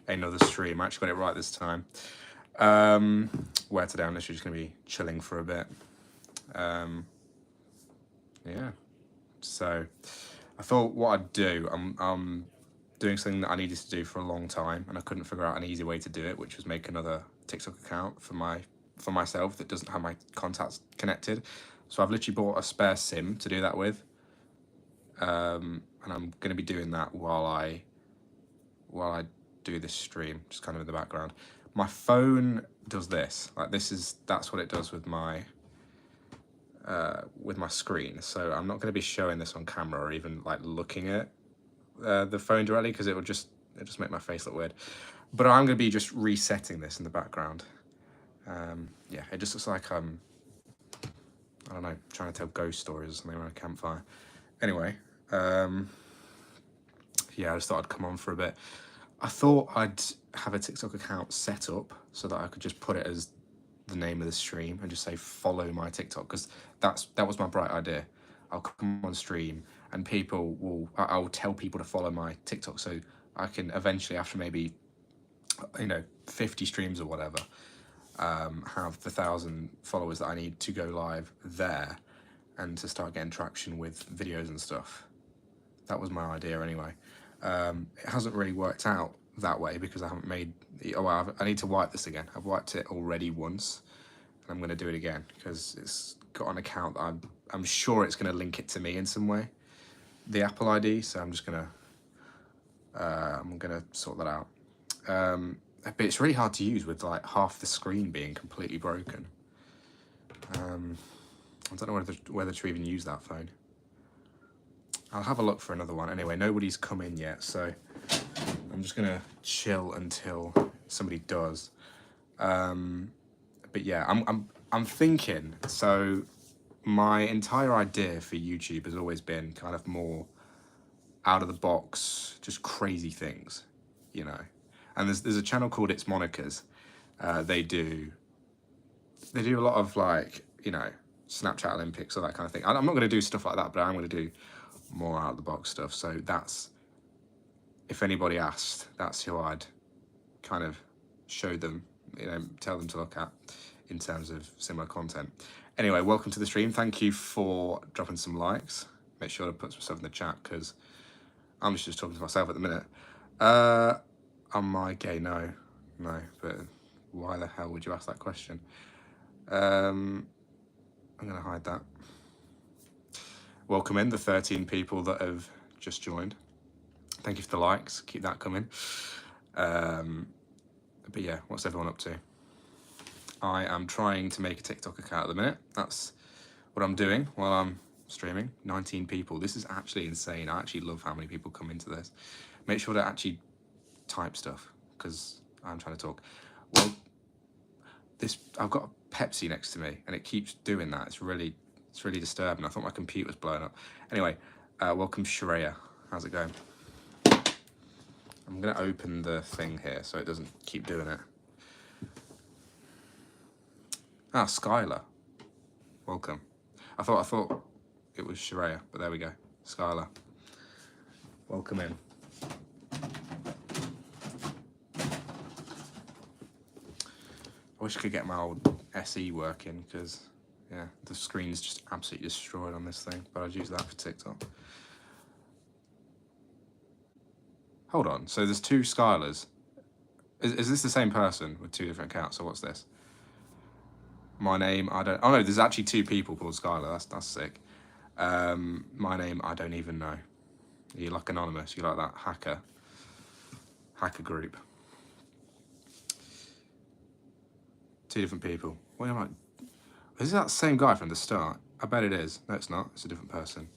another stream. I actually got it right this time. Where today I'm literally just going to be chilling for a bit. Yeah. So I thought what I'd do, I'm doing something that I needed to do for a long time, and I couldn't figure out an easy way to do it, which was make another TikTok account for myself that doesn't have my contacts connected. So I've literally bought a spare SIM to do that with, and I'm going to be doing that while I do this stream, just kind of in the background. My phone does this, like that's what it does with my screen. So I'm not going to be showing this on camera or even like looking at the phone directly, because it'll just make my face look weird. But I'm going to be just resetting this in the background. Yeah, it just looks like I don't know, trying to tell ghost stories or something around a campfire. Anyway, yeah, I just thought I'd come on for a bit. I thought I'd have a TikTok account set up so that I could just put it as the name of the stream and just say follow my TikTok, because that was my bright idea. I'll come on stream and I'll tell people to follow my TikTok, so I can eventually, after maybe 50 streams or whatever, have the 1,000 followers that I need to go live there and to start getting traction with videos and stuff. That was my idea anyway. It hasn't really worked out that way because I haven't made I need to wipe this again. I've wiped it already once, and I'm going to do it again because it's got an account that I'm sure it's going to link it to me in some way, the Apple ID. So I'm just going to sort that out. But it's really hard to use with like half the screen being completely broken. I don't know whether to even use that phone. I'll have a look for another one. Anyway, nobody's come in yet, so I'm just gonna chill until somebody does. But yeah, I'm thinking. So my entire idea for YouTube has always been kind of more out of the box, just crazy things, you know. And there's a channel called It's Monica's. They do a lot of like, Snapchat Olympics or that kind of thing. I'm not going to do stuff like that, but I'm going to do more out of the box stuff. So that's, if anybody asked, that's who I'd kind of show them, tell them to look at in terms of similar content. Anyway, welcome to the stream. Thank you for dropping some likes. Make sure to put some stuff in the chat because I'm just talking to myself at the minute. Am I gay? No, but why the hell would you ask that question? I'm going to hide that. Welcome in the 13 people that have just joined. Thank you for the likes. Keep that coming. But yeah, what's everyone up to? I am trying to make a TikTok account at the minute. That's what I'm doing while I'm streaming. 19 people. This is actually insane. I actually love how many people come into this. Make sure to actually type stuff because I'm trying to talk. Well, I've got a Pepsi next to me and it keeps doing that. It's really disturbing. I thought my computer was blowing up. Anyway, welcome Shreya. How's it going? I'm gonna open the thing here so it doesn't keep doing it. Ah, Skylar. Welcome. I thought it was Shreya, but there we go. Skylar. Welcome in. I wish I could get my old SE working because, yeah, the screen's just absolutely destroyed on this thing, but I'd use that for TikTok. Hold on, so there's two Skylars. Is this the same person with two different accounts, or what's this? My name, I don't... Oh no, there's actually two people called Skylar, that's sick. My name, I don't even know. You're like anonymous, you're like that hacker group. Two different people. What am I... Is that the same guy from the start? I bet it is. No, it's not. It's a different person.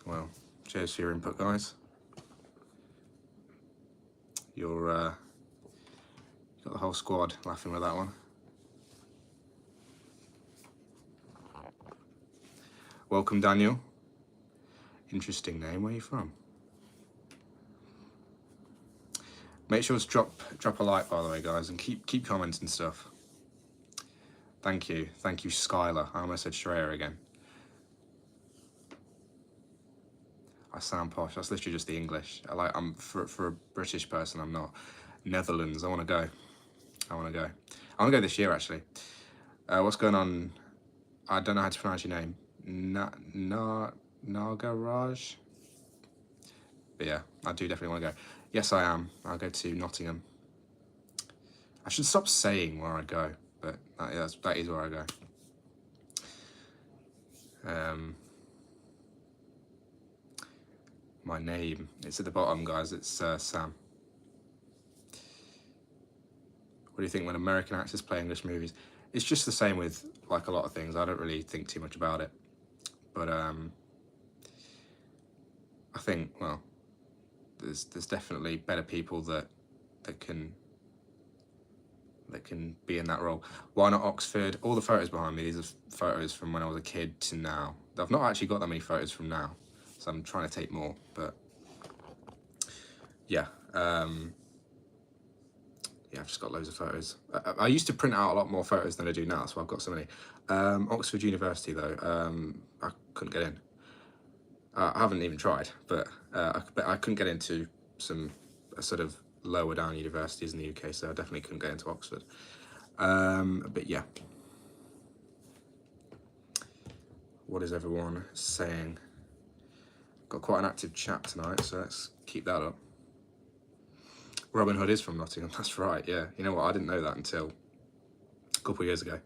Well, cheers for your input, guys. You're, got the whole squad laughing with that one. Welcome, Daniel. Interesting name. Where are you from? Make sure to drop a like, by the way, guys, and keep commenting stuff. Thank you, Skylar. I almost said Shreya again. I sound posh. That's literally just the English. I'm for a British person, I'm not. Netherlands. I want to go. I want to go. I want to go this year actually. What's going on? I don't know how to pronounce your name. Nagaraj. But yeah, I do definitely want to go. Yes, I am. I'll go to Nottingham. I should stop saying where I go, but that is where I go. My name, it's at the bottom, guys. It's Sam. What do you think when American actors play English movies? It's just the same with like a lot of things. I don't really think too much about it, but I think, well, there's definitely better people that can be in that role. Why not Oxford? All the photos behind me, these are photos from when I was a kid to now. I've not actually got that many photos from now, so I'm trying to take more, but yeah. Yeah, I've just got loads of photos. I used to print out a lot more photos than I do now, so I've got so many. Oxford University though, I couldn't get in. I haven't even tried, but I couldn't get into some sort of lower down universities in the UK, so I definitely couldn't get into Oxford. But yeah. What is everyone saying? Got quite an active chat tonight, so let's keep that up. Robin Hood is from Nottingham, that's right, yeah. You know what, I didn't know that until a couple of years ago.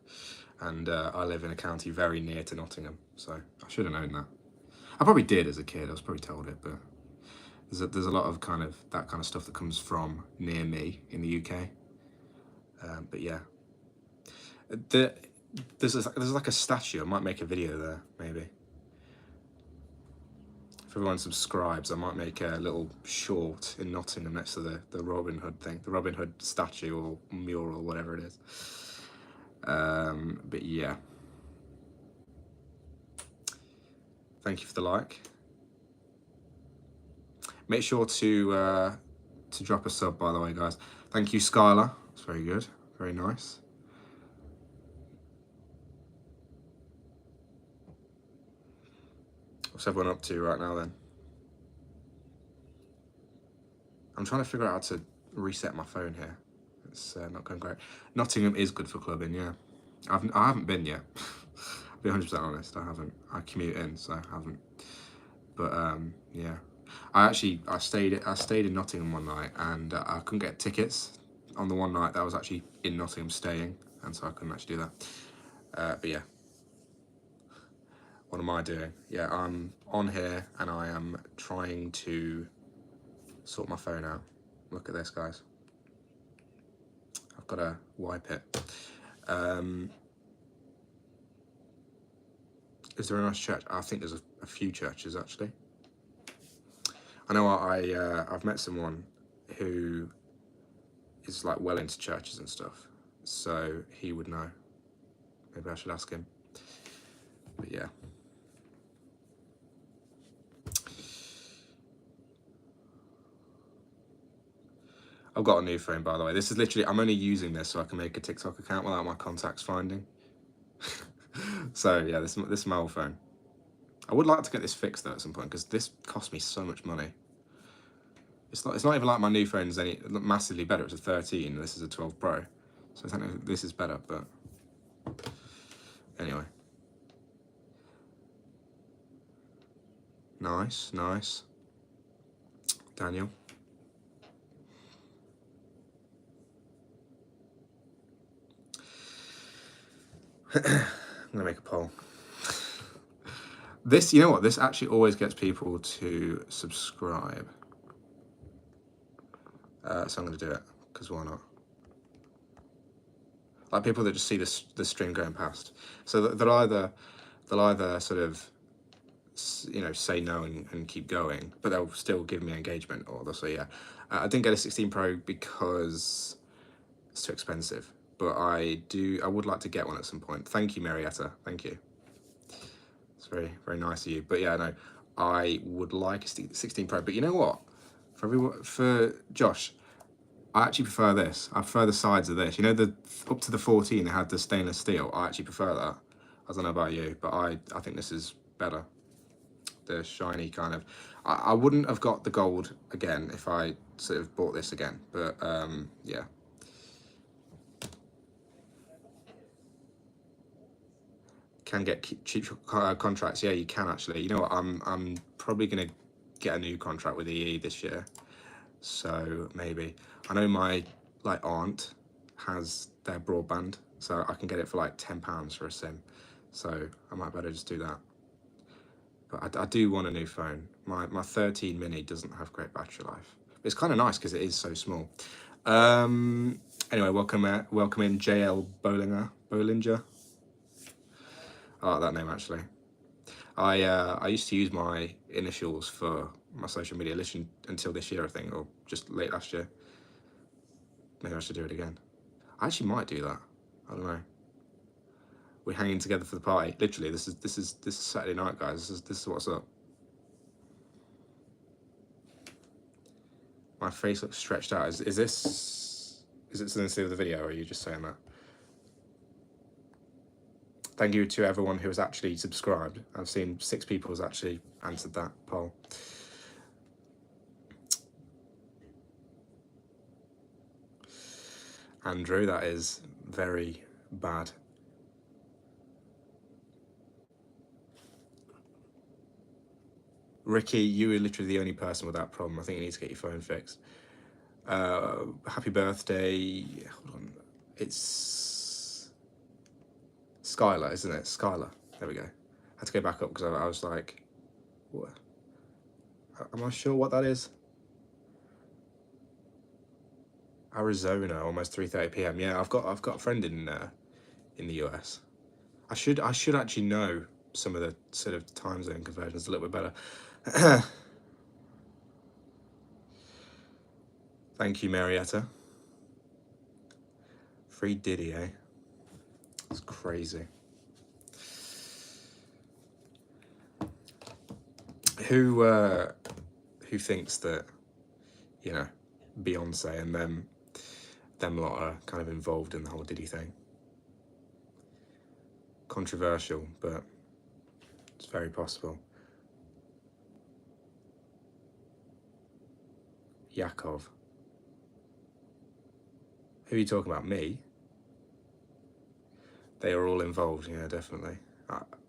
And I live in a county very near to Nottingham, so I should have known that. I probably did as a kid, I was probably told it, but there's a lot of that kind of stuff that comes from near me in the UK. But yeah. There's like a statue, I might make a video there, maybe. If everyone subscribes, I might make a little short in Nottingham next to the Robin Hood thing, the Robin Hood statue or mural, whatever it is. But yeah. Thank you for the like. Make sure to drop a sub, by the way, guys. Thank you, Skylar. It's very good, very nice. What's everyone up to right now then? I'm trying to figure out how to reset my phone here. It's not going great. Nottingham is good for clubbing, yeah. I haven't been yet. I'll be 100% honest, I haven't. I commute in, so I haven't. But yeah. I stayed in Nottingham one night and I couldn't get tickets on the one night that I was actually in Nottingham staying, and so I couldn't actually do that. But yeah. What am I doing? Yeah, I'm on here and I am trying to sort my phone out. Look at this, guys. I've got to wipe it. Is there a nice church? I think there's a few churches actually. I know I've met someone who is like well into churches and stuff, so he would know. Maybe I should ask him. But yeah. I've got a new phone, by the way. This is literally, I'm only using this so I can make a TikTok account without my contacts finding. So yeah, this is my old phone. I would like to get this fixed though at some point because this cost me so much money. It's not even like my new phone's any massively better. It's a 13. This is a 12 Pro, so I think this is better. But anyway, nice, Daniel. I'm gonna make a poll. This, you know what? This actually always gets people to subscribe. So I'm gonna do it because why not? Like people that just see the stream going past. So they'll either sort of, you know, say no and keep going, but they'll still give me engagement, or they'll say yeah. I didn't get a 16 Pro because it's too expensive, but I would like to get one at some point. Thank you, Marietta. Thank you. It's very, very nice of you. But yeah, no, I would like a 16 Pro. But you know what? For Josh, I actually prefer this. I prefer the sides of this. You know, up to the 14, they had the stainless steel. I actually prefer that. I don't know about you, but I think this is better. the shiny kind of. I wouldn't have got the gold again if I sort of bought this again, but yeah. Can get cheap contracts. Yeah, you can actually. You know what? I'm probably gonna get a new contract with EE this year, so maybe. I know my like aunt has their broadband, so I can get it for like £10 for a SIM. So I might better just do that. But I do want a new phone. My 13 mini doesn't have great battery life. It's kind of nice because it is so small. Anyway, welcome in JL Bollinger. I like that name actually. I used to use my initials for my social media literally until this year, I think, or just late last year. Maybe I should do it again. I actually might do that. I don't know. We're hanging together for the party. Literally, this is Saturday night, guys. This is what's up. My face looks stretched out. Is it something to do with the video, or are you just saying that? Thank you to everyone who has actually subscribed. I've seen 6 people has actually answered that poll. Andrew, that is very bad. Ricky, you are literally the only person with that problem. I think you need to get your phone fixed. Happy birthday. Hold on. It's Skylar, isn't it? Skylar. There we go. I had to go back up because I was like, what? Am I sure what that is? Arizona, almost 3:30 p.m. Yeah, I've got a friend in the US. I should actually know some of the sort of time zone conversions a little bit better. Thank you, Marietta. Free Diddy, eh? It's crazy. Who thinks that, you know, Beyonce and them lot are kind of involved in the whole Diddy thing? Controversial, but it's very possible. Yakov. Who are you talking about? Me? They are all involved, yeah, definitely.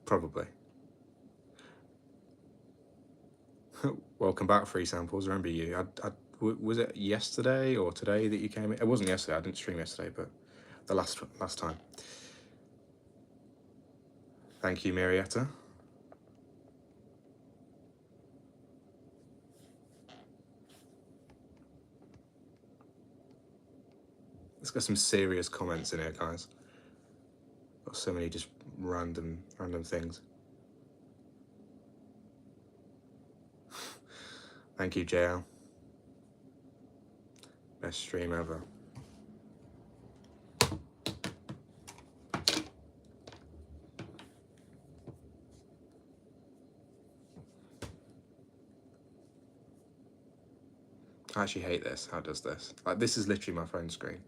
Probably. Welcome back, Free Samples. Remember you. Was it yesterday or today that you came in? It wasn't yesterday. I didn't stream yesterday, but the last time. Thank you, Marietta. Let's get some serious comments in here, guys. Got so many just random things. Thank you, JL. Best stream ever. I actually hate this. How does this? Like, this is literally my phone screen.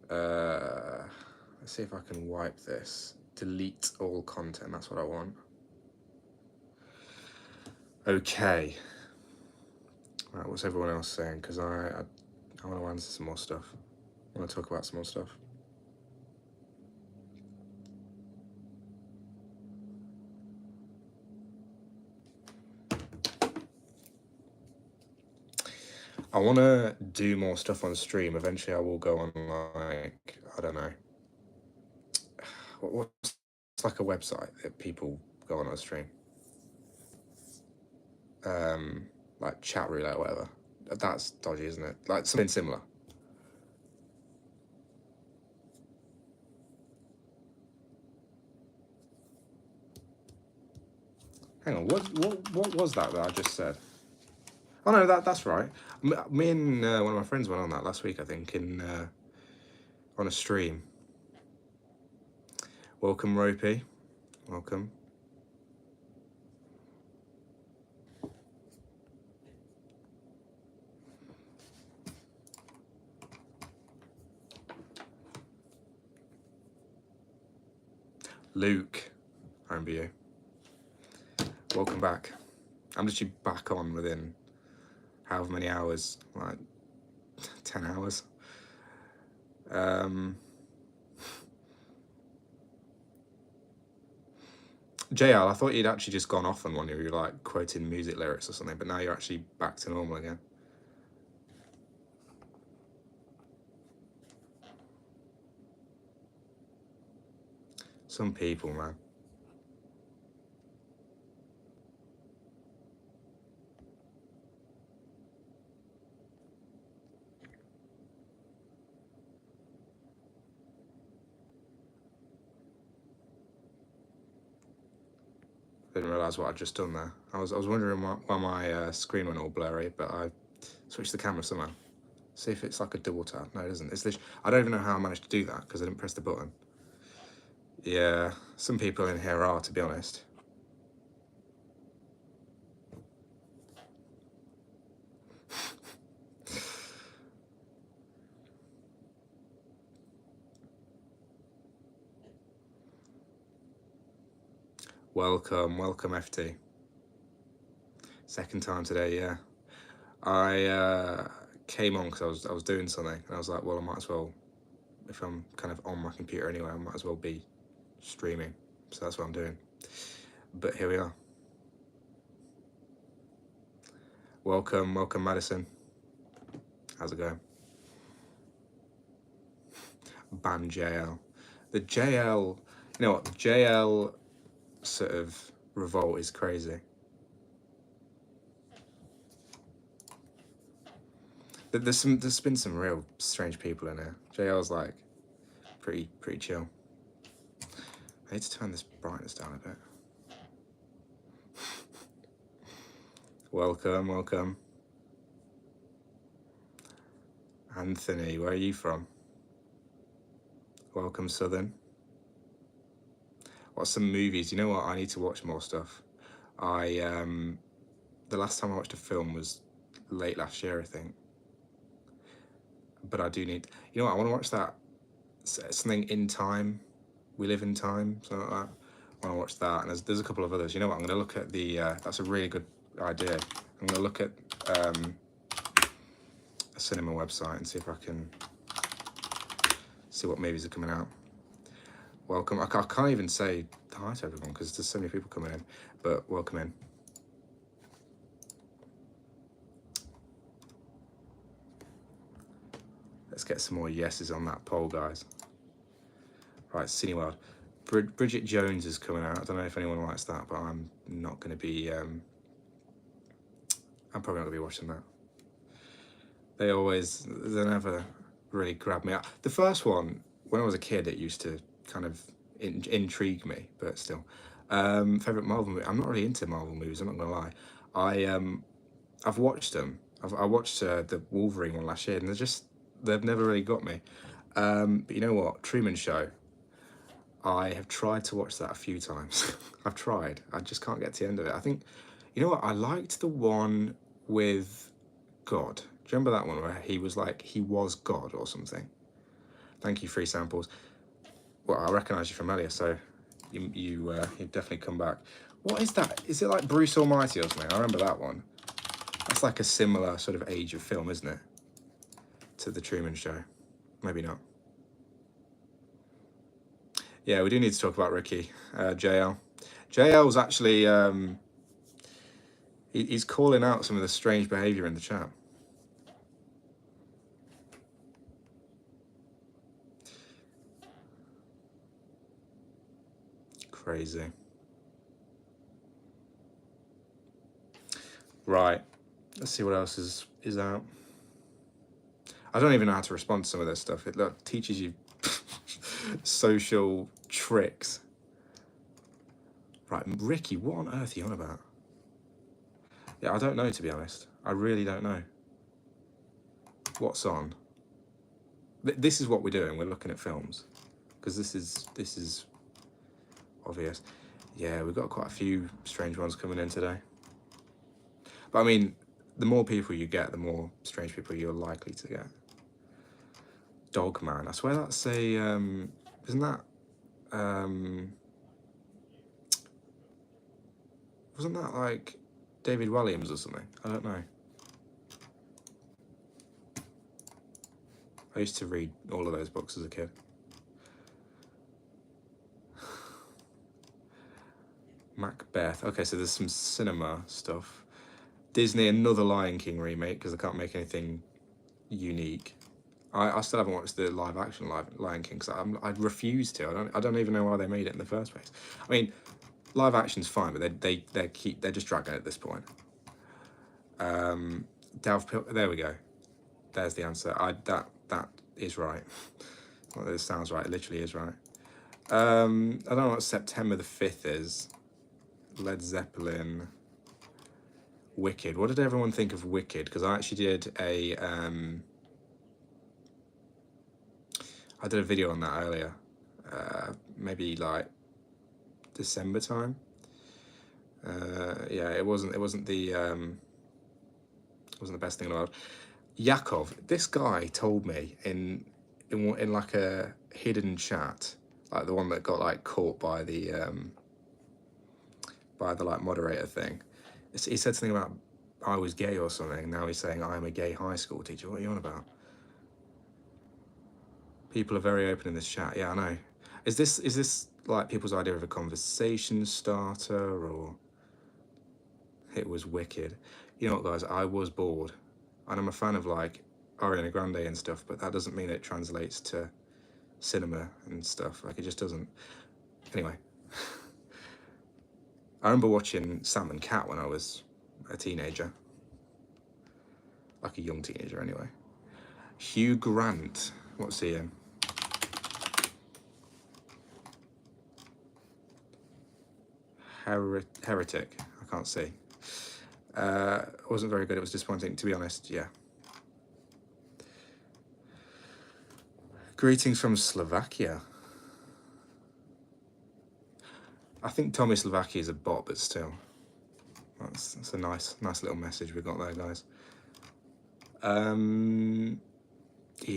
Let's see if I can wipe this. Delete all content. That's what I want. Okay. Right, what's everyone else saying? Because I want to answer some more stuff. I want to talk about some more stuff. I want to do more stuff on stream. Eventually I will go on, like, I don't know. What's like a website that people go on stream? Like chat roulette or whatever. That's dodgy, isn't it? Like something similar. Hang on, what was that I just said? Oh no, that's right. Me and one of my friends went on that last week, I think, on a stream. Welcome, Ropey. Welcome. Luke, I remember you. Welcome back. I'm literally back on within however many hours, like 10 hours. JL, I thought you'd actually just gone off on one of you, like quoting music lyrics or something, but now you're actually back to normal again. Some people, man. Didn't realise what I'd just done there. I was wondering why my screen went all blurry, but I switched the camera somehow. See if it's like a double tap. No, it isn't. It's literally, I don't even know how I managed to do that because I didn't press the button. Yeah, some people in here are, to be honest. Welcome, FT. Second time today, yeah. I came on because I was doing something, and I was like, well, I might as well, if I'm kind of on my computer anyway, I might as well be streaming. So that's what I'm doing. But here we are. Welcome, Madison. How's it going? Ban JL. The JL, you know what? The JL sort of revolt is crazy. There's been some real strange people in here. JL's like pretty chill. I need to turn this brightness down a bit. Welcome. Anthony, where are you from? Welcome, Southern. What's some movies? You know what? I need to watch more stuff. The last time I watched a film was late last year, I think. But I do need, you know what? I want to watch that something in time. We Live in Time, something like that. I want to watch that, and there's a couple of others. You know what? I'm going to look at the. That's a really good idea. I'm going to look at a cinema website and see if I can see what movies are coming out. Welcome. I can't even say hi to everyone because there's so many people coming in, but welcome in. Let's get some more yeses on that poll, guys. Right, Cineworld. Bridget Jones is coming out. I don't know if anyone likes that, but I'm not going to be. I'm probably not going to be watching that. They never really grab me out. The first one, when I was a kid, it used to kind of intrigue me, but still. Favorite Marvel movie? I'm not really into Marvel movies. I'm not going to lie. I've watched them. I watched the Wolverine one last year, and they've never really got me. But you know what? Truman Show. I have tried to watch that a few times. I've tried. I just can't get to the end of it. I think, you know what? I liked the one with God. Do you remember that one where he was God or something? Thank you, free samples. Well, I recognise you from earlier, so you definitely come back. What is that? Is it like Bruce Almighty or something? I remember that one. That's like a similar sort of age of film, isn't it? To the Truman Show. Maybe not. Yeah, we do need to talk about Ricky, JL. JL's actually, he's calling out some of the strange behaviour in the chat. Crazy. Right, let's see what else is out. I don't even know how to respond to some of this stuff. It teaches you social tricks. Right, Ricky, what on earth are you on about? Yeah, I don't know, to be honest. I really don't know. What's on? This is what we're doing. We're looking at films. Because this is obvious. Yeah, we've got quite a few strange ones coming in today. But I mean, the more people you get, the more strange people you're likely to get. Dogman. I swear that's a, isn't that, Wasn't that like David Williams or something? I don't know. I used to read all of those books as a kid. Macbeth. Okay, so there's some cinema stuff. Disney, another Lion King remake, because they can't make anything unique. I still haven't watched the live action Lion King because I refuse to. I don't even know why they made it in the first place. I mean, live action's fine, but they're just dragging it at this point. There we go. There's the answer. That is right. Well, this sounds right. It literally is right. I don't know what September the 5th is. Led Zeppelin. Wicked. What did everyone think of Wicked? Because I actually did I did a video on that earlier. Maybe like December time. Yeah, it wasn't the best thing in the world. Yakov, this guy told me in like a hidden chat, like the one that got like caught by the like moderator thing. He said something about I was gay or something. Now he's saying I'm a gay high school teacher. What are you on about? People are very open in this chat. Yeah, I know. Is this like people's idea of a conversation starter, or it was wicked? You know what, guys? I was bored, and I'm a fan of like Ariana Grande and stuff, but that doesn't mean it translates to cinema and stuff. Like, it just doesn't. Anyway, I remember watching Sam and Cat when I was a teenager, like a young teenager anyway. Hugh Grant, what's he in? Heretic, I can't see. It wasn't very good. It was disappointing, to be honest. Yeah. Greetings from Slovakia. I think Tommy Slovakia is a bot, but still, that's a nice little message we got there, guys. You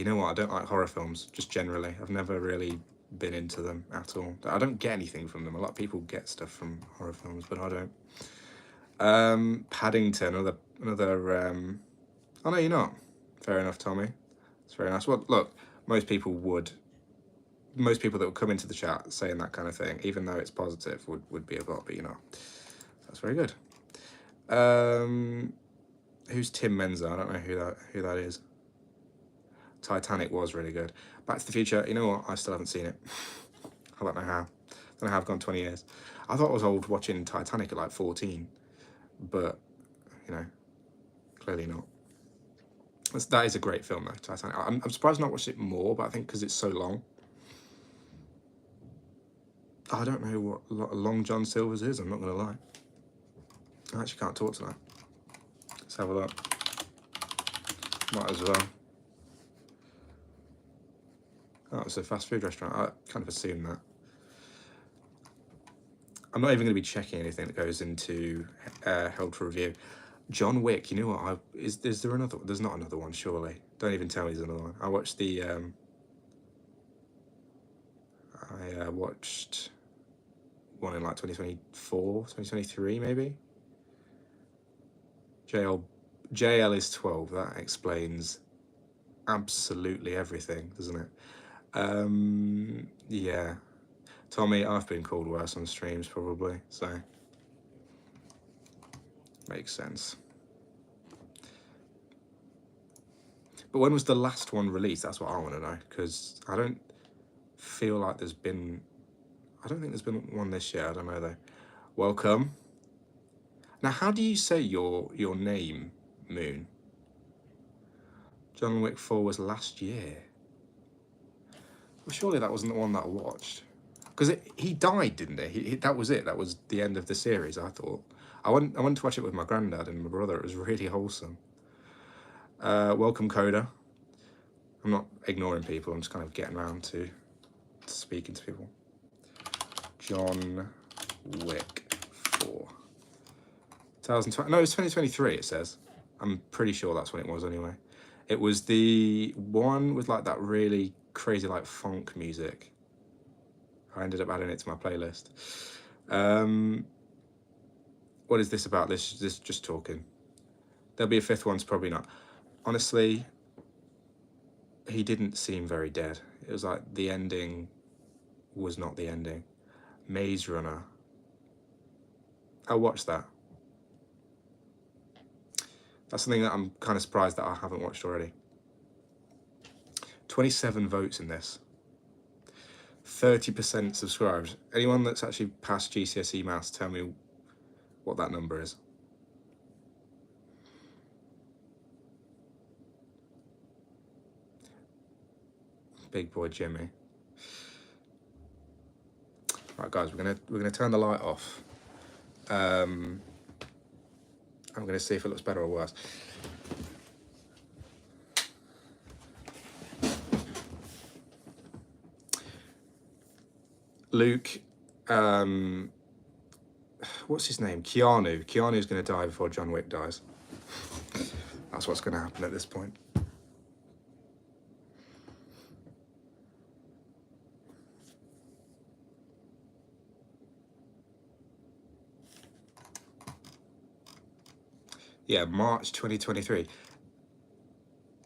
know what? I don't like horror films, just generally. I've never really been into them at all. I don't get anything from them. A lot of people get stuff from horror films, but I don't. Paddington, another. Oh no, you're not. Fair enough, Tommy. It's very nice. Well, look, most people that would come into the chat saying that kind of thing, even though it's positive, would be a bot, but you know, that's very good. Who's Tim Menza? I don't know who that is. Titanic was really good. Back to the Future, you know what? I still haven't seen it. I don't know how. I don't know how I've gone 20 years. I thought I was old watching Titanic at like 14, but you know, clearly not. That is a great film though, Titanic. I'm surprised I've not watched it more, but I think because it's so long. I don't know what Long John Silver's is, I'm not going to lie. I actually can't talk tonight. Let's have a look. Might as well. Oh, it's a fast food restaurant. I kind of assumed that. I'm not even going to be checking anything that goes into Held for Review. John Wick, you know what? Is there another one? There's not another one, surely. Don't even tell me there's another one. I watched the... I watched one in like 2024, 2023 maybe? JL is 12. That explains absolutely everything, doesn't it? Yeah. Tommy, I've been called worse on streams probably, so makes sense. But when was the last one released? That's what I want to know, because I don't feel like there's been... I don't think there's been one this year. I don't know though. Welcome. Now, how do you say your name, Moon? John Wick 4 was last year. Well, surely that wasn't the one that I watched. Because he died, didn't he? That was it. That was the end of the series, I thought. I went to watch it with my granddad and my brother. It was really wholesome. Welcome, Coda. I'm not ignoring people. I'm just kind of getting around to speaking to people. John Wick 4. 2020. No, it's 2023, it says. I'm pretty sure that's when it was anyway. It was the one with like that really crazy like funk music. I ended up adding it to my playlist. What is this about? This just talking. There'll be a fifth one's probably not. Honestly, he didn't seem very dead. It was like the ending was not the ending. Maze Runner. I'll watch that. That's something that I'm kind of surprised that I haven't watched already. 27 votes in this. 30% subscribed. Anyone that's actually passed GCSE maths, tell me what that number is. Big boy Jimmy. Right, guys, we're gonna turn the light off. I'm gonna see if it looks better or worse. Luke, what's his name? Keanu. Keanu's gonna die before John Wick dies. That's what's gonna happen at this point. Yeah, March 2023.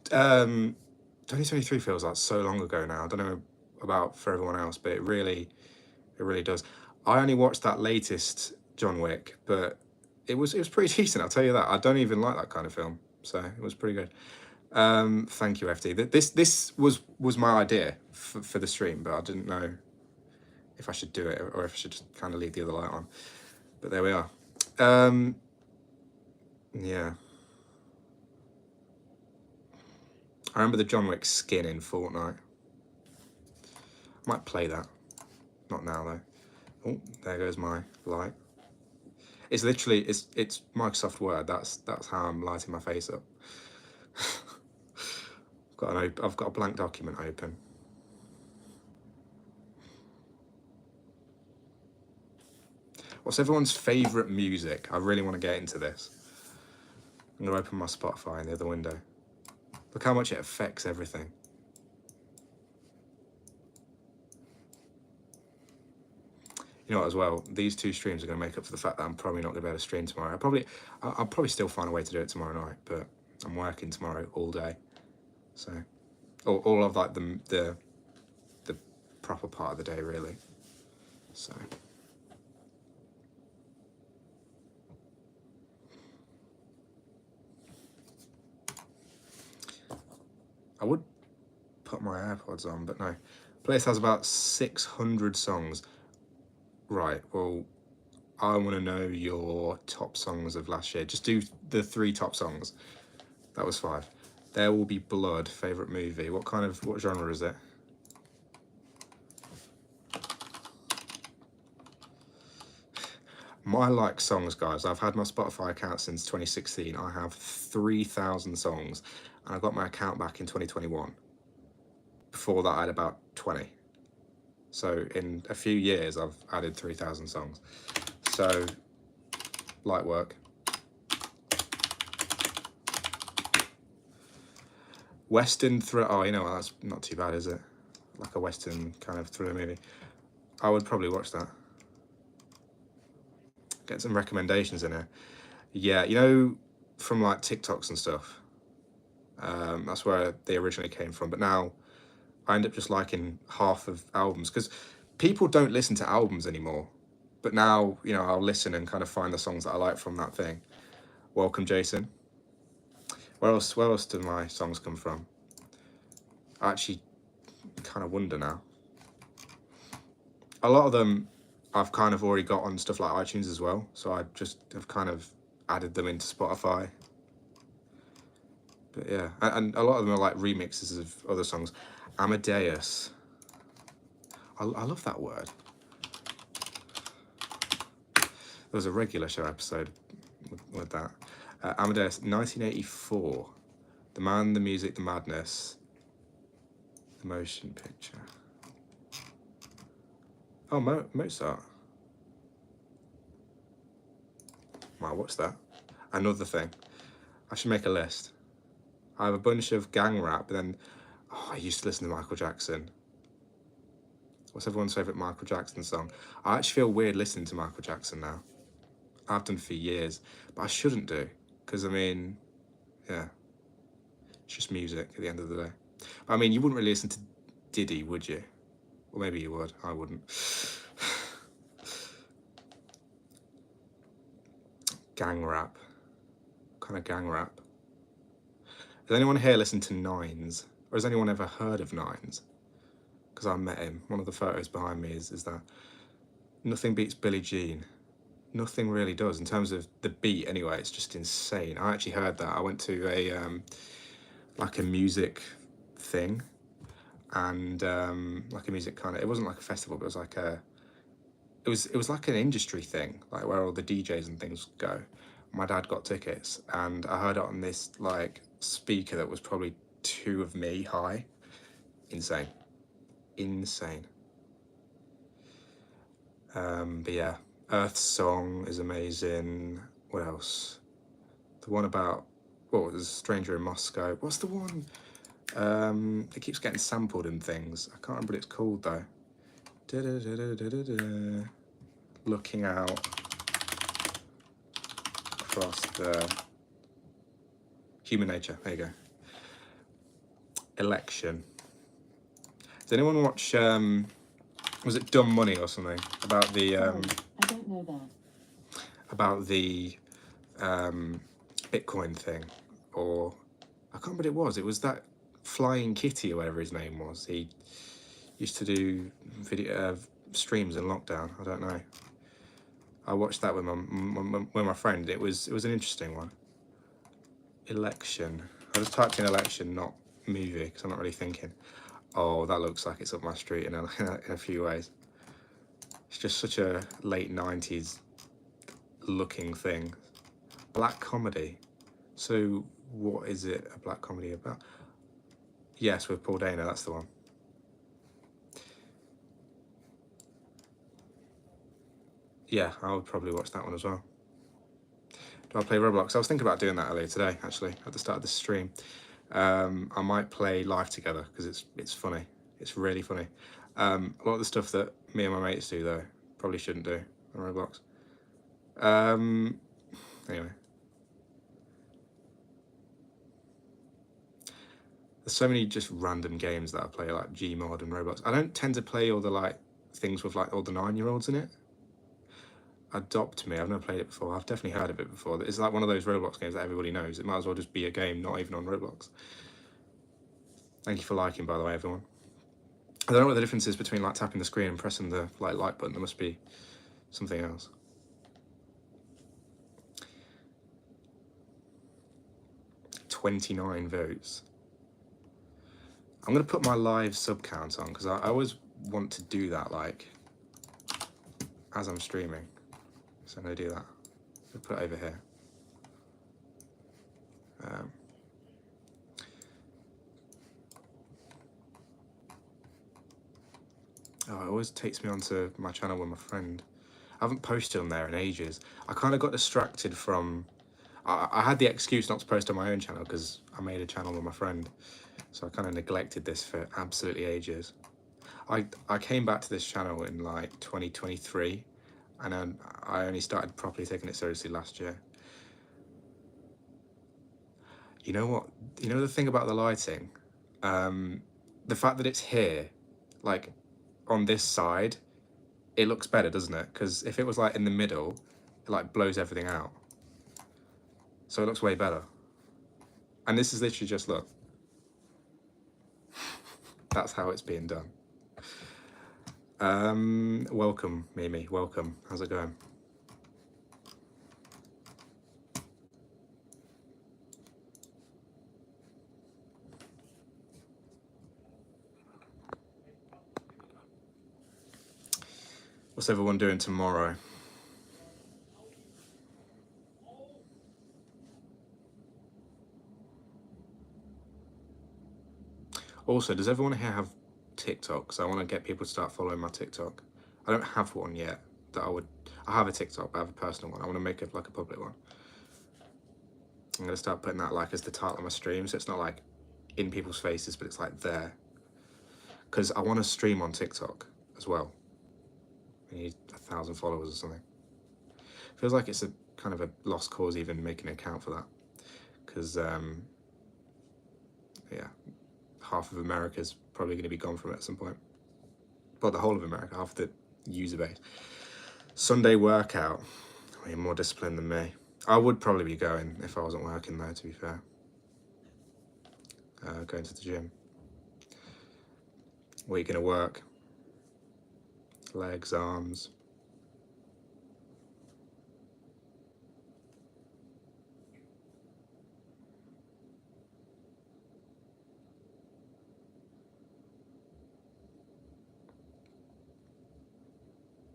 2023 feels like so long ago now. I don't know about for everyone else, but it really does. I only watched that latest John Wick, but it was pretty decent. I'll tell you that. I don't even like that kind of film, so it was pretty good. Thank you, FD. This was my idea for the stream, but I didn't know if I should do it or if I should just kind of leave the other light on. But there we are. Yeah. I remember the John Wick skin in Fortnite. I might play that. Not now though. Oh, there goes my light. It's literally it's Microsoft Word. That's how I'm lighting my face up. I've got a blank document open. What's everyone's favourite music? I really want to get into this. I'm going to open my Spotify in the other window. Look how much it affects everything. You know what, as well, these two streams are going to make up for the fact that I'm probably not going to be able to stream tomorrow. I'll probably still find a way to do it tomorrow night, but I'm working tomorrow all day. So, all of like the proper part of the day, really. So. I would put my AirPods on, but no. Place has about 600 songs. Right, well, I want to know your top songs of last year. Just do the 3 top songs. That was 5. There Will Be Blood, favourite movie. What genre is it? My like songs, guys. I've had my Spotify account since 2016. I have 3,000 songs, and I got my account back in 2021. Before that, I had about 20. So in a few years, I've added 3,000 songs. So, light work. Western thriller. Oh, you know what? That's not too bad, is it? Like a Western kind of thriller movie. I would probably watch that. Get some recommendations in here. Yeah, you know, from like TikToks and stuff. That's where they originally came from. But now I end up just liking half of albums because people don't listen to albums anymore. But now, you know, I'll listen and kind of find the songs that I like from that thing. Welcome, Jason. Where else do my songs come from? I actually kind of wonder now. A lot of them I've kind of already got on stuff like iTunes as well. So I just have kind of added them into Spotify. But yeah, and a lot of them are like remixes of other songs. Amadeus. I love that word. There was a regular show episode with that. Amadeus, 1984. The Man, the Music, the Madness. The Motion Picture. Oh, Mozart. Wow, what's that? Another thing. I should make a list. I have a bunch of gang rap, but then I used to listen to Michael Jackson. What's everyone's favourite Michael Jackson song? I actually feel weird listening to Michael Jackson now. I've done for years, but I shouldn't do, because I mean, yeah, it's just music at the end of the day. But, I mean, you wouldn't really listen to Diddy, would you? Or maybe you would. I wouldn't. Gang rap. What kind of gang rap? Does anyone here listen to Nines? Or has anyone ever heard of Nines? Because I met him. One of the photos behind me is that nothing beats Billie Jean. Nothing really does in terms of the beat. Anyway, it's just insane. I actually heard that. I went to a like a music thing, and like a music kind of. It wasn't like a festival, but it was like a. It was like an industry thing, like where all the DJs and things go. My dad got tickets, and I heard it on this like speaker that was probably 2 of me high. Insane, insane. But yeah, Earth Song is amazing. What else? The one about, what was Stranger in Moscow? What's the one? It keeps getting sampled in things. I can't remember what it's called though. Da-da-da-da-da-da. Looking out across the human nature. There you go. Election. Does anyone watch? Was it Dumb Money or something about the? I don't know that. About the Bitcoin thing, or I can't remember what it was. It was that Flying Kitty or whatever his name was. He used to do video streams in lockdown. I don't know. I watched that with my friend. It was an interesting one. Election. I just typed in election, not movie, because I'm not really thinking. Oh, that looks like it's up my street in a few ways. It's just such a late 90s looking thing. Black comedy. So what is it a black comedy about? Yes, with Paul Dano, that's the one. Yeah, I would probably watch that one as well. Do I play Roblox? I was thinking about doing that earlier today, actually, at the start of this stream. I might play live together because it's funny. It's really funny. A lot of the stuff that me and my mates do, though, probably shouldn't do on Roblox. Anyway. There's so many just random games that I play, like Gmod and Roblox. I don't tend to play all the like things with like all the 9-year-olds in it. Adopt Me, I've never played it before. I've definitely heard of it before. It's like one of those Roblox games that everybody knows. It might as well just be a game, not even on Roblox. Thank you for liking, by the way, everyone. I don't know what the difference is between like tapping the screen and pressing the like button. There must be something else. $29 votes. I'm gonna put my live sub count on because I always want to do that like as I'm streaming. So I'm gonna do that. I'll put it over here. Oh, it always takes me onto my channel with my friend. I haven't posted on there in ages. I kind of got distracted from. I had the excuse not to post on my own channel because I made a channel with my friend, so I kind of neglected this for absolutely ages. I came back to this channel in like 2023, and then I only started properly taking it seriously last year. You know what? You know the thing about the lighting, the fact that it's here, like on this side, it looks better, doesn't it? Because if it was like in the middle, it like blows everything out. So it looks way better. And this is literally just, look. That's how it's being done. Welcome, Mimi, welcome. How's it going? What's everyone doing tomorrow? Also, does everyone here have TikTok? Because I want to get people to start following my TikTok. I don't have one yet. I have a TikTok, but I have a personal one. I want to make it like a public one. I'm gonna start putting that like as the title of my stream, so it's not like in people's faces, but it's like there. Because I want to stream on TikTok as well. I need 1,000 followers or something. Feels like it's a kind of a lost cause even making an account for that, because yeah, half of America's probably going to be gone from it at some point. Well, the whole of America, half the user base. Sunday workout. I mean, more disciplined than me. I would probably be going if I wasn't working though, to be fair. Going to the gym. What are you going to work? Legs, arms.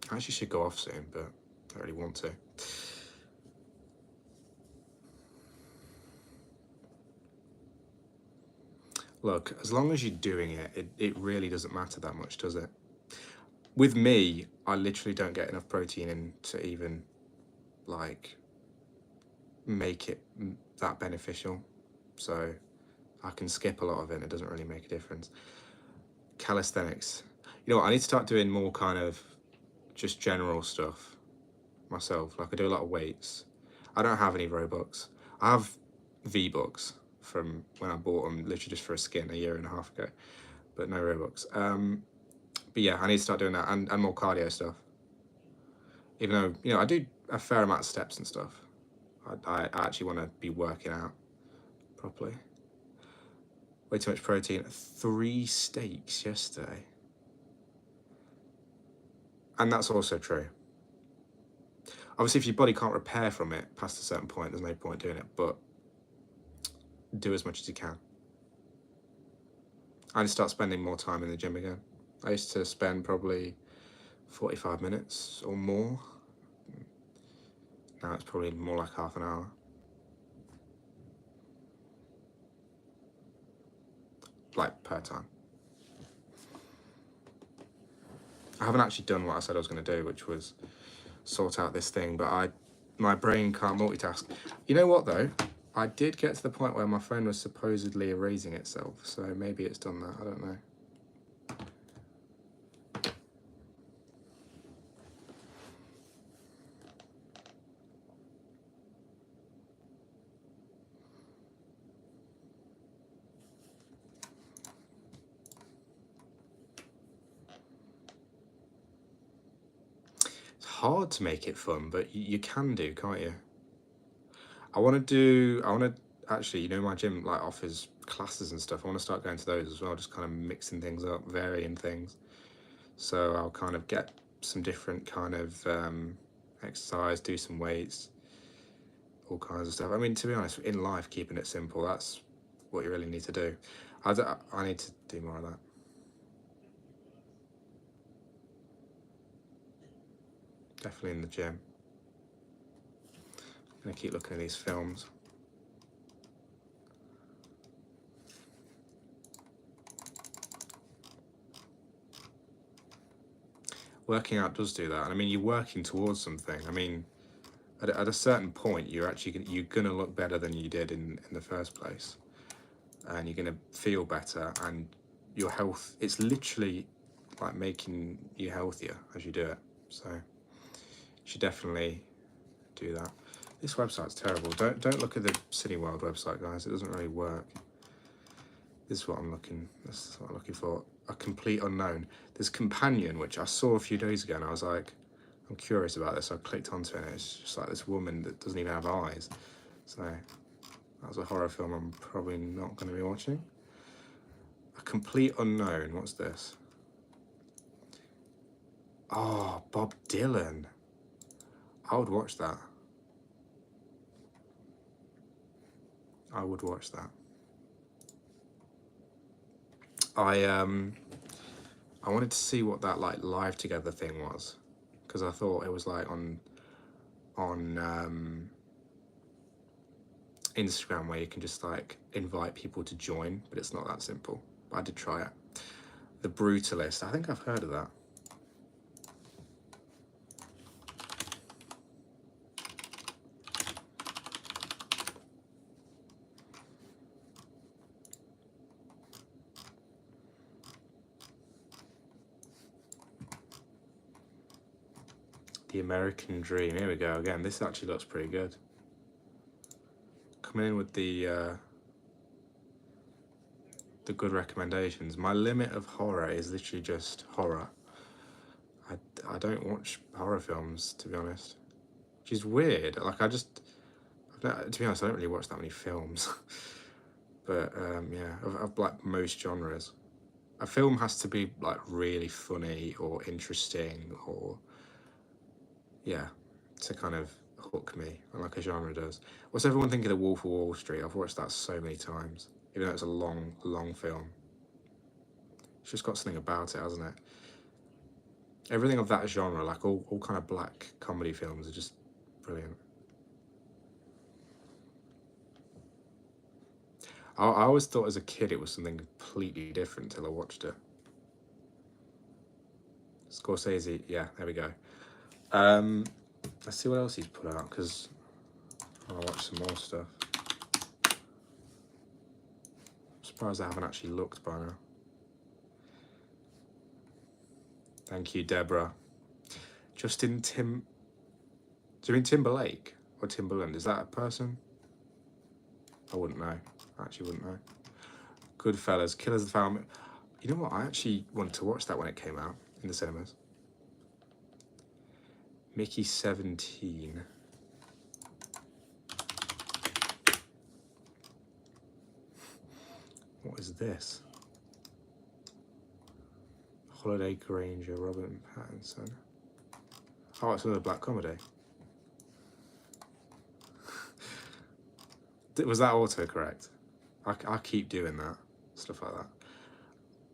I actually should go off soon, but I don't really want to. Look, as long as you're doing it, it really doesn't matter that much, does it? With me, I literally don't get enough protein in to even, like, make it that beneficial. So I can skip a lot of it and it doesn't really make a difference. Calisthenics. You know what, I need to start doing more kind of just general stuff myself. Like I do a lot of weights. I don't have any Robux. I have V-Bucks from when I bought them literally just for a skin a year and a half ago, but no Robux. But yeah, I need to start doing that and more cardio stuff. Even though, you know, I do a fair amount of steps and stuff. I actually want to be working out properly. Way too much protein. 3 steaks yesterday. And that's also true. Obviously, if your body can't repair from it past a certain point, there's no point doing it, but do as much as you can. I need to start spending more time in the gym again. I used to spend probably 45 minutes or more. Now it's probably more like half an hour. Like, per time. I haven't actually done what I said I was going to do, which was sort out this thing, but my brain can't multitask. You know what, though? I did get to the point where my phone was supposedly erasing itself, so maybe it's done that. I don't know. It's hard to make it fun, but you can do, can't you? I want to actually, you know, my gym like offers classes and stuff. I want to start going to those as well, just kind of mixing things up, varying things. So I'll kind of get some different kind of exercise, do some weights, all kinds of stuff. I mean, to be honest, in life, keeping it simple, that's what you really need to do. I need to do more of that. Definitely in the gym. I'm going to keep looking at these films. Working out does do that. And I mean, you're working towards something. I mean, at a certain point, you're gonna look better than you did in the first place, and you're gonna feel better, and your health. It's literally like making you healthier as you do it. So you should definitely do that. This website's terrible. Don't look at the Cineworld website, guys. It doesn't really work. This is what I'm looking. This is what I'm looking for. A complete unknown. There's Companion, which I saw a few days ago, and I was like, I'm curious about this. I clicked onto it, and it's just like this woman that doesn't even have eyes. So that was a horror film I'm probably not going to be watching. A Complete Unknown. What's this? Oh, Bob Dylan. I would watch that. I would watch that. I wanted to see what that like live together thing was, because I thought it was like on Instagram where you can just like invite people to join, but it's not that simple. But I did try it. The Brutalist. I think I've heard of that. The American Dream. Here we go again. This actually looks pretty good. Coming in with the good recommendations. My limit of horror is literally just horror. I don't watch horror films, to be honest, which is weird. Like to be honest, I don't really watch that many films. But yeah, of like most genres, a film has to be like really funny or interesting, or yeah, to kind of hook me, like a genre does. What's everyone think of The Wolf of Wall Street? I've watched that so many times, even though it's a long film. It's just got something about it, hasn't it? Everything of that genre, like all kind of black comedy films, are just brilliant. I always thought as a kid it was something completely different till I watched it. Scorsese, yeah, there we go. Let's see what else he's put out, because I'll watch some more stuff. I'm surprised I haven't actually looked by now. Thank you, Deborah. Justin Tim... Do you mean Timberlake or Timberland? Is that a person? I wouldn't know. I actually wouldn't know. Goodfellas, Killers of the Flower Moon. You know what? I actually wanted to watch that when it came out in the cinemas. Mickey 17. What is this? Holiday Granger, Robert Pattinson. Oh, it's another black comedy. Was that autocorrect? I keep doing that, stuff like that.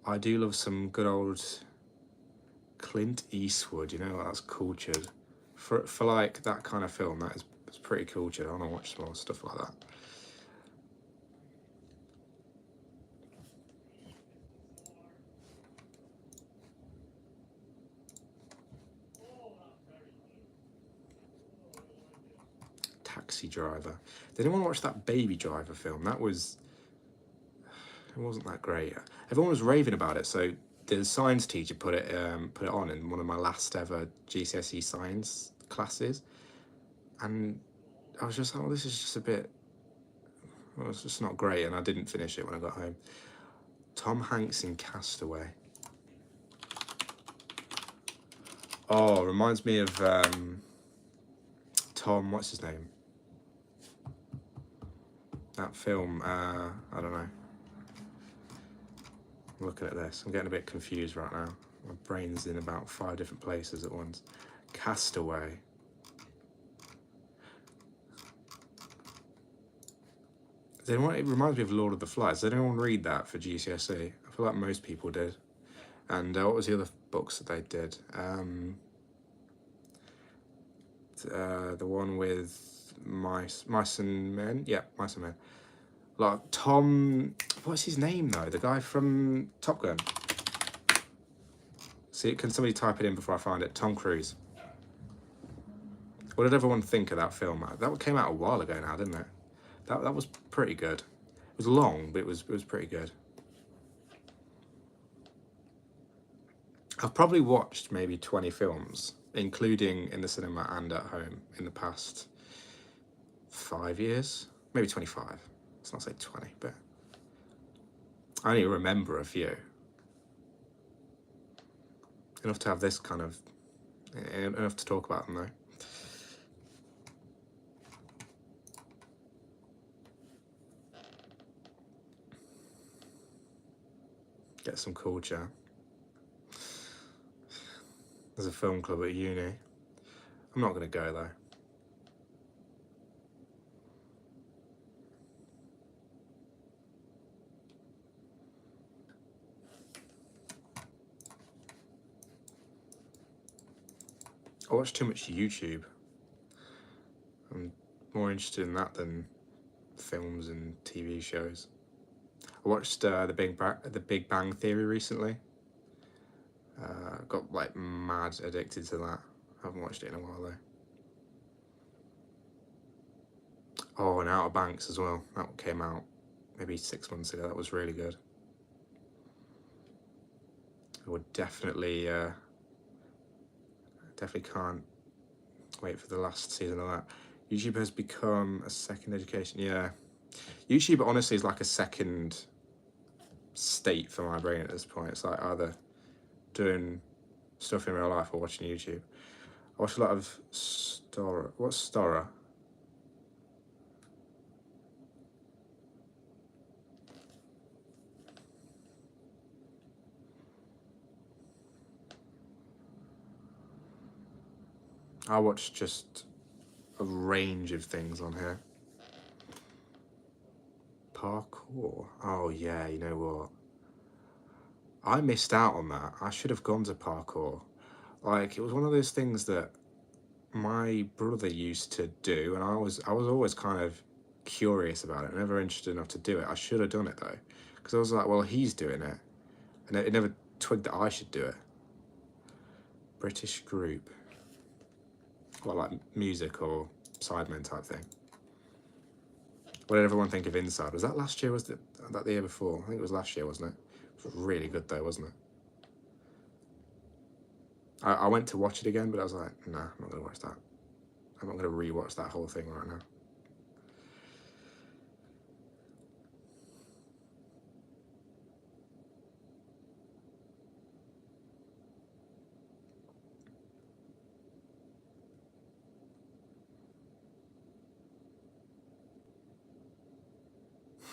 I do love some good old Clint Eastwood, you know, that's cultured. For like that kind of film, it's pretty cultured. I want to watch some more stuff like that. Taxi Driver. Did anyone watch that Baby Driver film? It wasn't that great. Everyone was raving about it, so the science teacher put it on in one of my last ever GCSE science classes, and I was just like, oh, this is just a bit, well, it's just not great, and I didn't finish it when I got home. Tom Hanks in Castaway. Oh, reminds me of Tom, what's his name? That film, I don't know. I'm looking at this, I'm getting a bit confused right now. My brain's in about 5 different places at once. Castaway. It reminds me of Lord of the Flies. Did anyone read that for GCSE? I feel like most people did. And what was the other books that they did? The one with mice and men. Yeah, mice and men. Like Tom. What's his name though? The guy from Top Gun. See, can somebody type it in before I find it? Tom Cruise. What did everyone think of that film? That came out a while ago now, didn't it? That was pretty good. It was long, but it was pretty good. I've probably watched maybe 20 films, including in the cinema and at home, in the past 5 years, maybe 25. Let's not say 20, but I only remember a few. Enough to have this kind of, enough to talk about them though. Get some culture. There's a film club at uni. I'm not going to go though. I watch too much YouTube. I'm more interested in that than films and TV shows. I watched the Big Bang Theory recently. Got like mad addicted to that. I haven't watched it in a while though. Oh, and Outer Banks as well. That came out maybe 6 months ago. That was really good. I would definitely can't wait for the last season of that. YouTube has become a second education. Yeah, YouTube honestly is like a second state for my brain at this point. It's like either doing stuff in real life or watching YouTube. I watch a lot of Stora. What's Stora? I watch just a range of things on here. Parkour. Oh yeah, you know what? I missed out on that. I should have gone to parkour. Like, it was one of those things that my brother used to do, and I was always kind of curious about it, never interested enough to do it. I should have done it though, because I was like, well, he's doing it, and it never twigged that I should do it. British group. Well, like music or sidemen type thing. What did everyone think of Inside? Was that last year? Was that the year before? I think it was last year, wasn't it? It was really good though, wasn't it? I went to watch it again, but I was like, nah, I'm not gonna watch that. I'm not gonna rewatch that whole thing right now.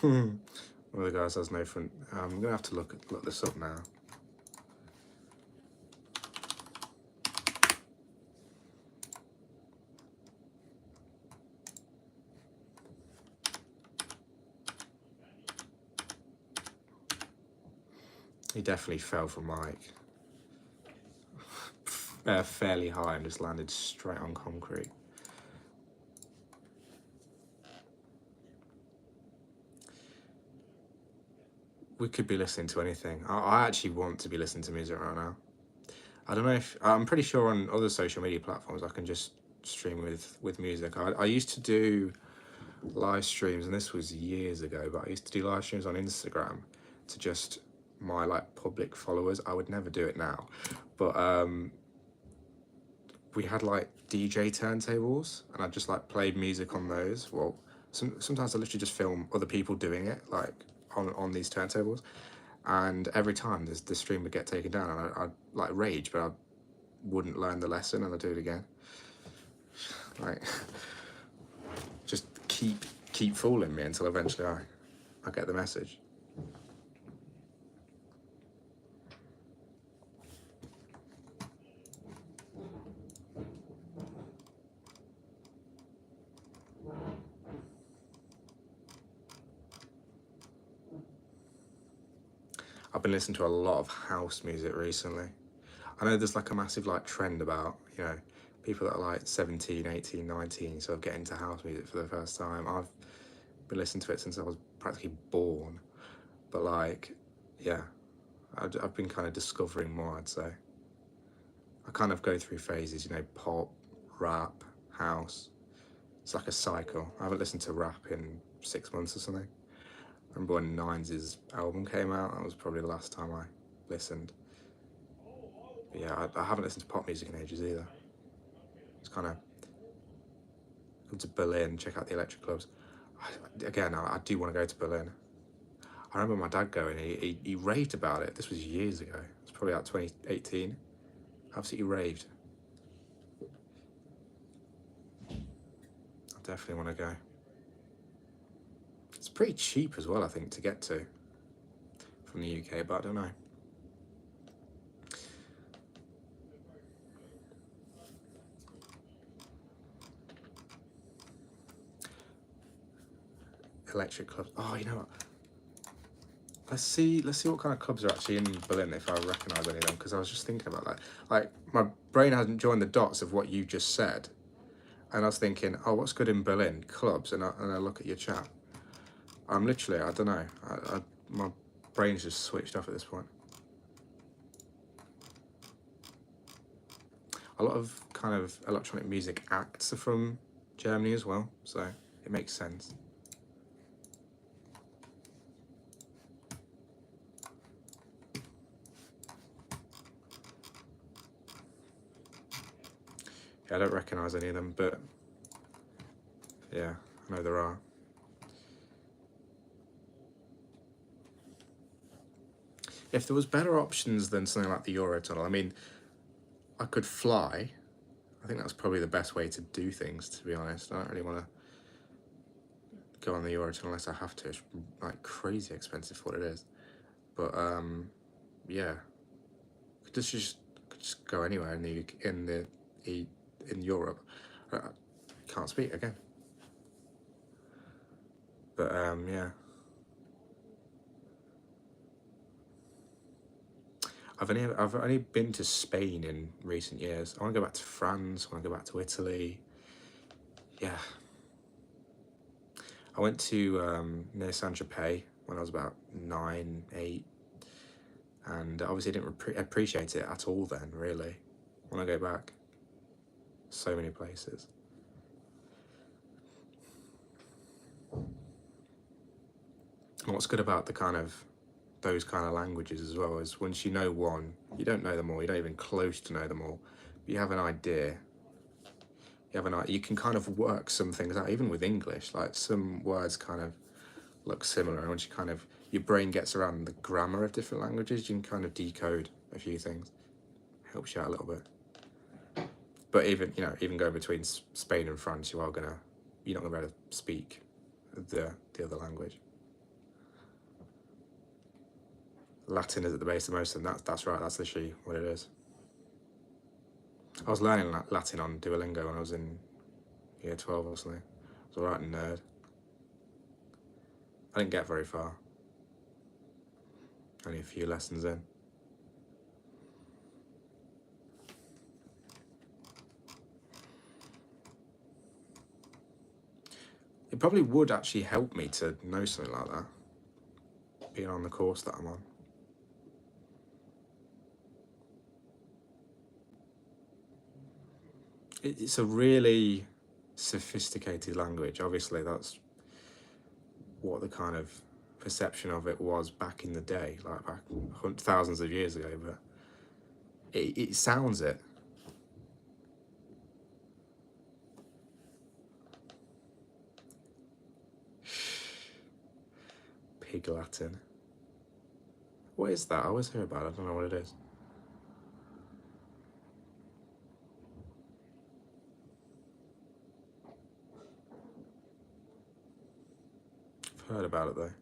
One of the guys has no front. I'm gonna have to look this up now. He definitely fell from like fairly high and just landed straight on concrete. We could be listening to anything. I actually want to be listening to music right now. I don't know if I'm pretty sure on other social media platforms I can just stream with music. I used to do live streams, and this was years ago, but I used to do live streams on Instagram to just my like public followers. I would never do it now, but we had like DJ turntables, and I just like played music on those. Well, sometimes I literally just film other people doing it, like on these turntables, and every time the stream would get taken down, and I'd like rage, but I wouldn't learn the lesson, and I'd do it again. Like, just keep fooling me until eventually I get the message. I've been listening to a lot of house music recently. I know there's like a massive like trend about, you know, people that are like 17, 18, 19 sort of getting into house music for the first time. I've been listening to it since I was practically born. But like, yeah, I've been kind of discovering more, I'd say. I kind of go through phases, you know, pop, rap, house. It's like a cycle. I haven't listened to rap in 6 months or something. I remember when Nines' album came out, that was probably the last time I listened. But yeah, I haven't listened to pop music in ages either. It's kind of come to Berlin, check out the electric clubs. I do want to go to Berlin. I remember my dad going, he raved about it. This was years ago. It's probably like 2018. Absolutely raved. I definitely want to go. It's pretty cheap as well, I think, to get to from the UK, but I don't know. Electric clubs. Oh, you know what? Let's see what kind of clubs are actually in Berlin, if I recognise any of them, because I was just thinking about that. Like, my brain hasn't joined the dots of what you just said, and I was thinking, oh, what's good in Berlin? Clubs, and I look at your chat. I'm literally, I don't know. My brain's just switched off at this point. A lot of kind of electronic music acts are from Germany as well, so it makes sense. Yeah, I don't recognise any of them, but yeah, I know there are. If there was better options than something like the Eurotunnel, I mean, I could fly. I think that's probably the best way to do things, to be honest. I don't really want to go on the Eurotunnel unless I have to. It's like crazy expensive for what it is. But yeah, could just go anywhere in Europe. I can't speak again. But yeah, I've only been to Spain in recent years. I want to go back to France. I want to go back to Italy. Yeah, I went to near Saint Tropez when I was about 9, 8, and obviously didn't appreciate it at all then. Really, when I go back, so many places. And what's good about those kind of languages as well is once you know one, you don't know them all. You don't even close to know them all. But you have an idea. You can kind of work some things out, even with English. Like some words kind of look similar, and once your brain gets around the grammar of different languages, you can kind of decode a few things. Helps you out a little bit. But even going between Spain and France, you're not gonna be able to speak the other language. Latin is at the base of most of them. That's right. That's literally what it is. I was learning Latin on Duolingo when I was in year 12 or something. I was alright nerd. I didn't get very far. Only a few lessons in. It probably would actually help me to know something like that, being on the course that I'm on. It's a really sophisticated language. Obviously, that's what the kind of perception of it was back in the day, like back thousands of years ago, but it sounds it. Pig Latin. What is that? I always hear about it. I don't know what it is. I've heard about it though.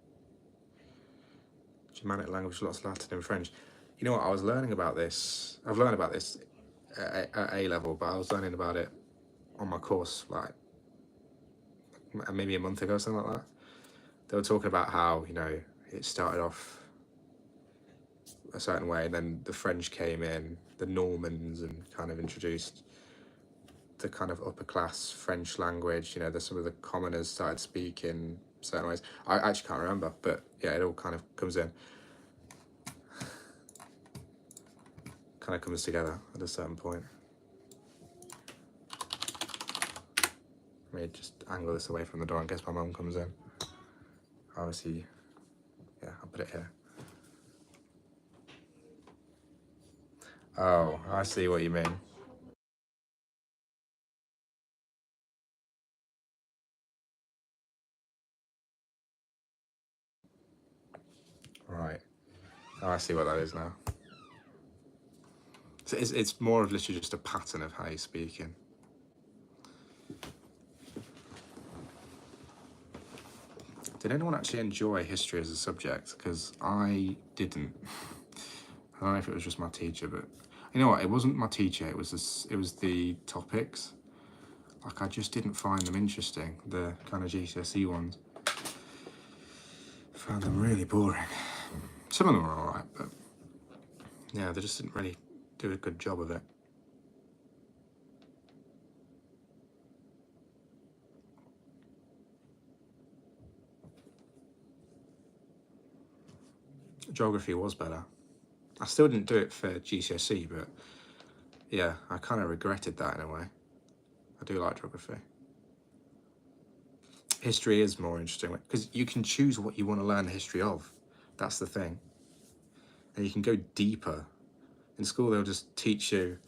Germanic language, lots of Latin and French. You know what? I was learning about this. I've learned about this at A level, but I was learning about it on my course like maybe a month ago, something like that. They were talking about how it started off a certain way, and then the French came in, the Normans, and kind of introduced the kind of upper class French language. Some of the commoners started speaking certain ways. I actually can't remember, but yeah, it all kind of comes together at a certain point. Let me just angle this away from the door in case my mum comes in. Obviously, yeah, I'll put it here. Oh, I see what you mean. Right. Oh, I see what that is now. So it's more of literally just a pattern of how you're speaking. Did anyone actually enjoy history as a subject? Because I didn't. I don't know if it was just my teacher, but you know what? It wasn't my teacher. It was the topics. Like I just didn't find them interesting. The kind of GCSE ones. I found them really boring. Some of them were alright, but yeah, they just didn't really do a good job of it. Geography was better. I still didn't do it for GCSE, but yeah, I kind of regretted that in a way. I do like geography. History is more interesting because you can choose what you want to learn the history of. That's the thing. And you can go deeper. In school, they'll just teach you,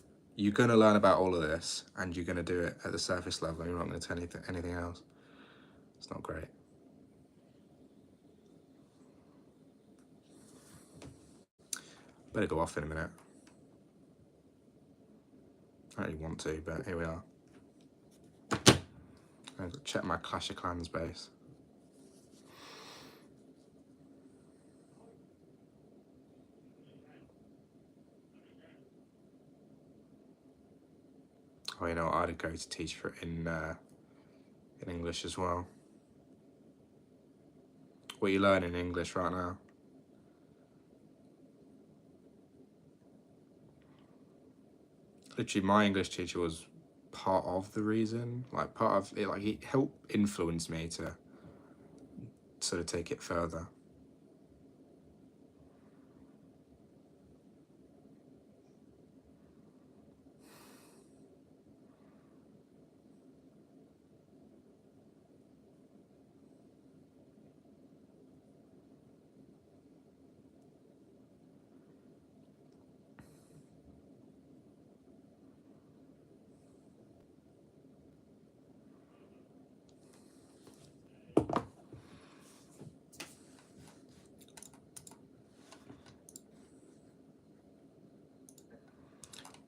you're going to learn about all of this, and you're going to do it at the surface level. You're not going to tell anything else. It's not great. Better go off in a minute. I don't really want to, but here we are. I'll check my Clash of Clans base. Oh, you know what? I'd go to teach for in English as well. What are you learning in English right now? Literally, my English teacher was part of the reason, like part of it, like he helped influence me to sort of take it further.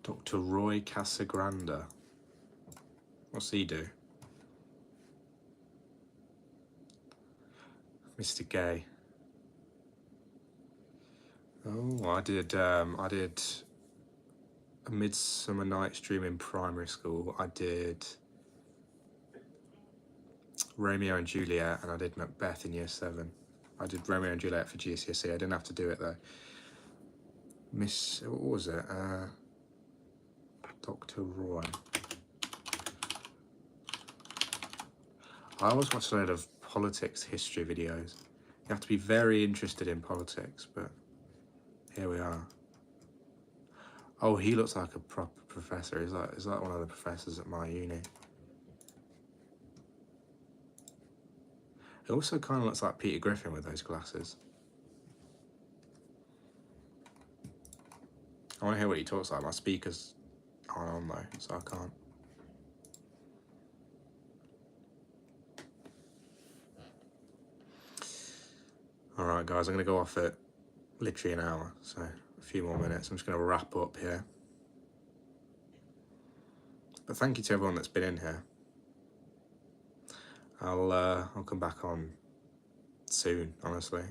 Dr. Roy Casagrande. What's he do? Mr. Gay. Oh, I did A Midsummer Night's Dream in primary school. I did Romeo and Juliet, and I did Macbeth in year 7. I did Romeo and Juliet for GCSE. I didn't have to do it though. What was it? Dr. Roy. I always watch a load of politics history videos. You have to be very interested in politics, but here we are. Oh, he looks like a proper professor. He's like one of the professors at my uni. It also kind of looks like Peter Griffin with those glasses. I want to hear what he talks like. My speakers aren't on though, so I can't. Alright guys, I'm going to go off at literally an hour, so a few more minutes. I'm just going to wrap up here. But thank you to everyone that's been in here. I'll come back on soon, honestly.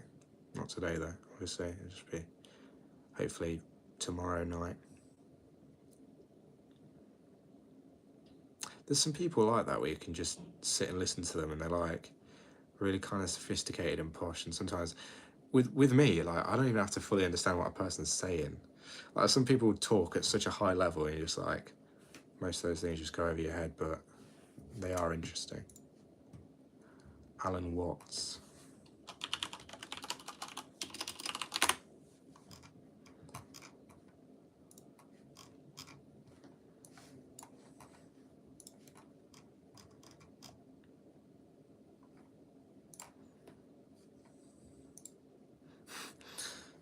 Not today though, obviously. It'll just be hopefully tomorrow night. There's some people like that where you can just sit and listen to them and they're like really kind of sophisticated and posh, and sometimes with me, like I don't even have to fully understand what a person's saying. Like some people talk at such a high level and you're just like, most of those things just go over your head, but they are interesting. Alan Watts.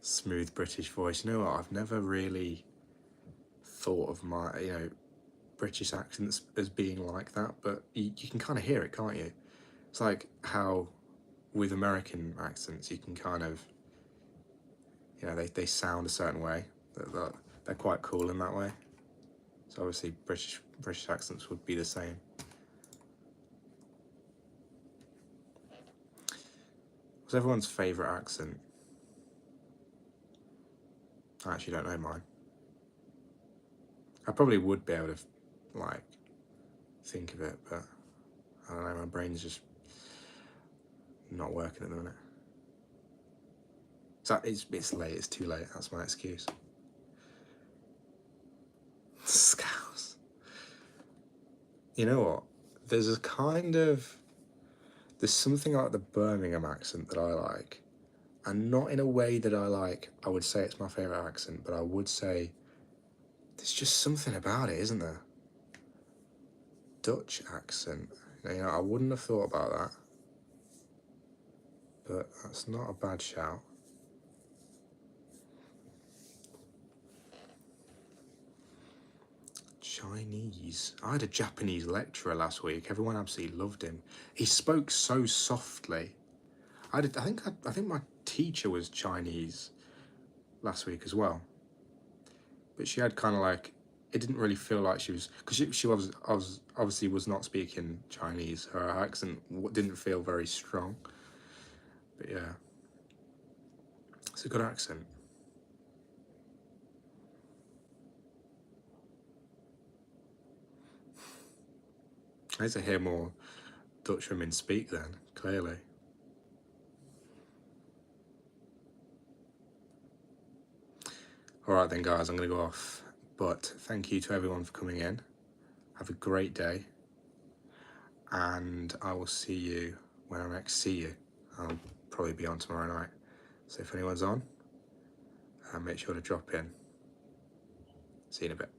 Smooth British voice. You know what? I've never really thought of my, British accents as being like that, but you can kind of hear it, can't you? It's like how with American accents you can kind of, they sound a certain way. They're quite cool in that way. So obviously British accents would be the same. What's everyone's favourite accent? I actually don't know mine. I probably would be able to, like, think of it, but I don't know, my brain's just not working at the minute. So it's late, it's too late, that's my excuse. Scouse. You know what? There's something like the Birmingham accent that I like, and not in a way that I would say it's my favourite accent, but I would say there's just something about it, isn't there? Dutch accent. I wouldn't have thought about that, but that's not a bad shout. Chinese. I had a Japanese lecturer last week. Everyone absolutely loved him. He spoke so softly. I think my teacher was Chinese last week as well. But she had kind of like, it didn't really feel like she was, because she was obviously was not speaking Chinese. Her accent didn't feel very strong. But yeah, it's a good accent. I need to hear more Dutch women speak then, clearly. Alright then guys, I'm going to go off. But thank you to everyone for coming in. Have a great day. And I will see you when I next see you. I'll probably be on tomorrow night. So if anyone's on, make sure to drop in. See you in a bit.